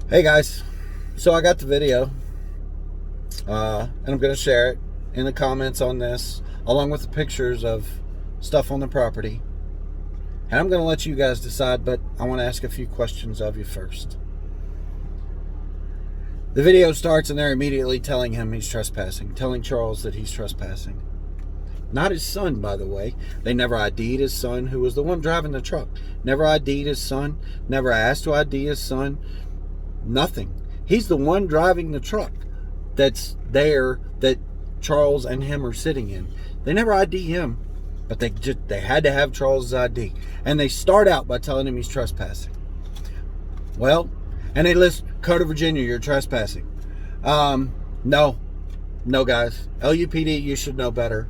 Hey guys, so I got the video, and I'm going to share it in the comments on this, along with the pictures of stuff on the property. And I'm going to let you guys decide, but I want to ask a few questions of you first. The video starts and they're immediately telling him he's trespassing, telling Charles that he's trespassing. Not his son, by the way. They never ID'd his son, who was the one driving the truck. Never ID'd his son, never asked to ID his son, nothing. He's the one driving the truck that's there that Charles and him are sitting in. They never ID him, but they had to have Charles's ID. And they start out by telling him he's trespassing. Well, and they list Code of Virginia, you're trespassing. No, guys. LUPD, you should know better.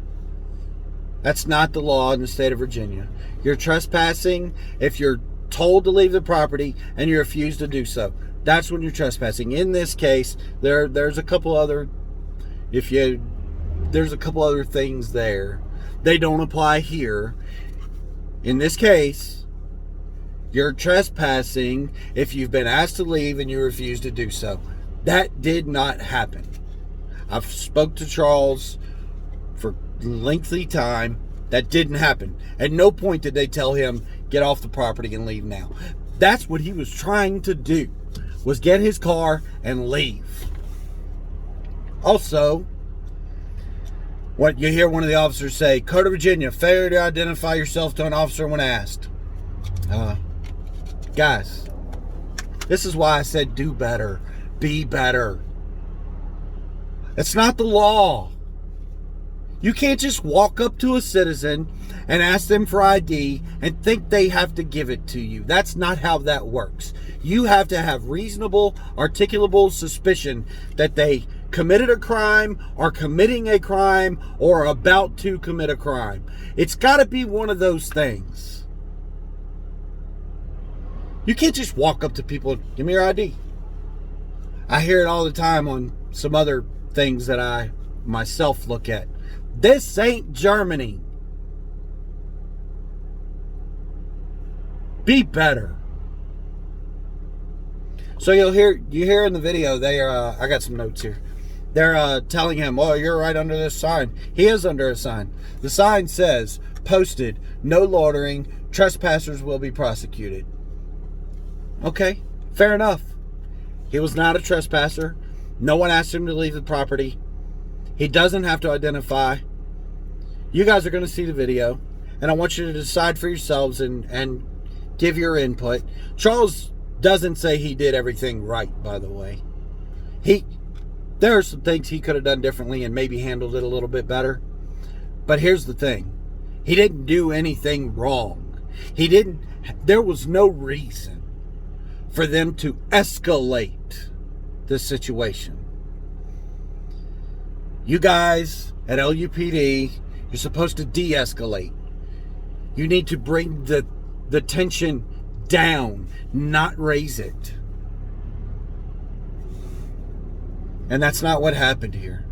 That's not the law in the state of Virginia. You're trespassing if you're told to leave the property and you refuse to do so. That's when you're trespassing. In this case, there's a couple other things there. They don't apply here. In this case, you're trespassing if you've been asked to leave and you refuse to do so. That did not happen. I've spoke to Charles for lengthy time. That didn't happen. At no point did they tell him, get off the property and leave now. That's what he was trying to do, was get his car and leave. Also, what you hear one of the officers say, Code of Virginia, failure to identify yourself to an officer when asked. Guys, this is why I said do better, be better. It's not the law. You can't just walk up to a citizen and ask them for ID and think they have to give it to you. That's not how that works. You have to have reasonable, articulable suspicion that they committed a crime, are committing a crime, or are about to commit a crime. It's got to be one of those things. You can't just walk up to people and give me your ID. I hear it all the time on some other things that I myself look at. This ain't Germany. Be better. So you hear in the video, I got some notes here. They're telling him, oh, you're right under this sign. He is under a sign. The sign says, posted, no loitering, trespassers will be prosecuted. Okay, fair enough. He was not a trespasser. No one asked him to leave the property. He doesn't have to identify. You guys are going to see the video, and I want you to decide for yourselves and give your input. Charles doesn't say he did everything right, by the way. There are some things he could have done differently and maybe handled it a little bit better. But here's the thing. He didn't do anything wrong. There was no reason for them to escalate the situation. You guys at LUPD, you're supposed to de-escalate. You need to bring the tension down, not raise it. And that's not what happened here.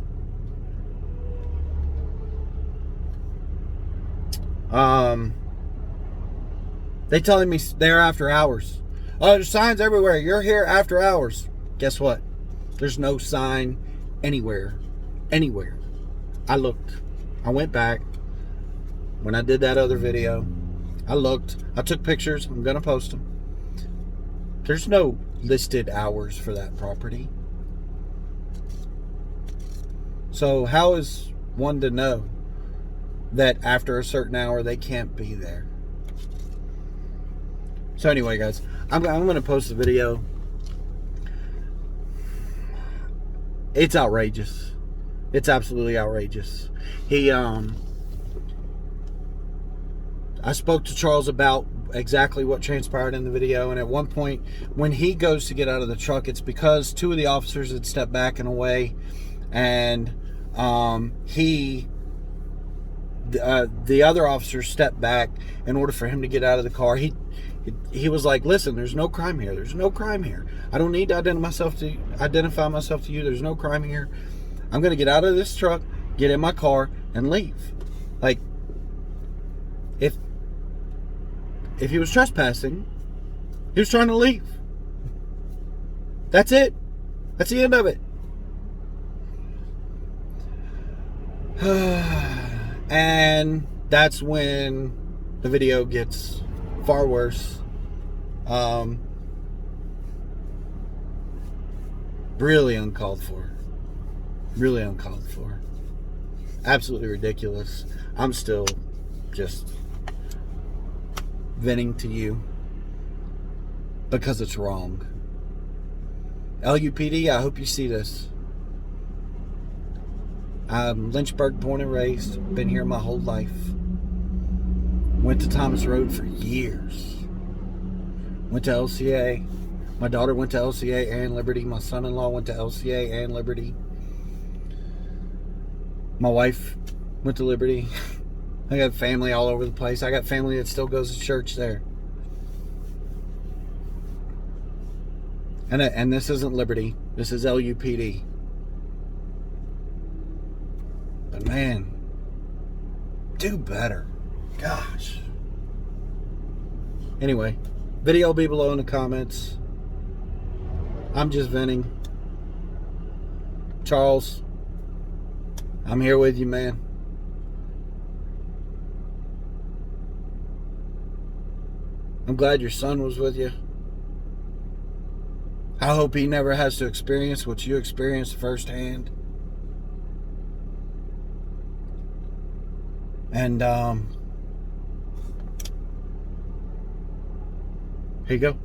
They telling me they're after hours. Oh, there's signs everywhere. You're here after hours. Guess what? There's no sign anywhere. I looked. I went back. When I did that other video, I looked. I took pictures. I'm going to post them. There's no listed hours for that property. So how is one to know that after a certain hour they can't be there? So anyway, guys, I'm going to post the video. It's outrageous. It's absolutely outrageous. I spoke to Charles about exactly what transpired in the video, and at one point, when he goes to get out of the truck, it's because two of the officers had stepped back and away, and the other officer stepped back in order for him to get out of the car. He was like, listen, there's no crime here. There's no crime here. I don't need to identify myself to you. There's no crime here. I'm going to get out of this truck, get in my car, and leave. Like, if he was trespassing, he was trying to leave. That's it. That's the end of it. And that's when the video gets far worse. Really uncalled for. Really uncalled for. Absolutely ridiculous. I'm still just venting to you because it's wrong. LUPD, I hope you see this. I'm Lynchburg born and raised. Been here my whole life. Went to Thomas Road for years. Went to LCA. My daughter went to LCA and Liberty. My son-in-law went to LCA and Liberty. My wife went to Liberty. I got family all over the place. I got family that still goes to church there. And this isn't Liberty. This is LUPD. But man, do better. Gosh. Anyway, video will be below in the comments. I'm just venting. Charles, I'm here with you, man. I'm glad your son was with you. I hope he never has to experience what you experienced firsthand. And here you go.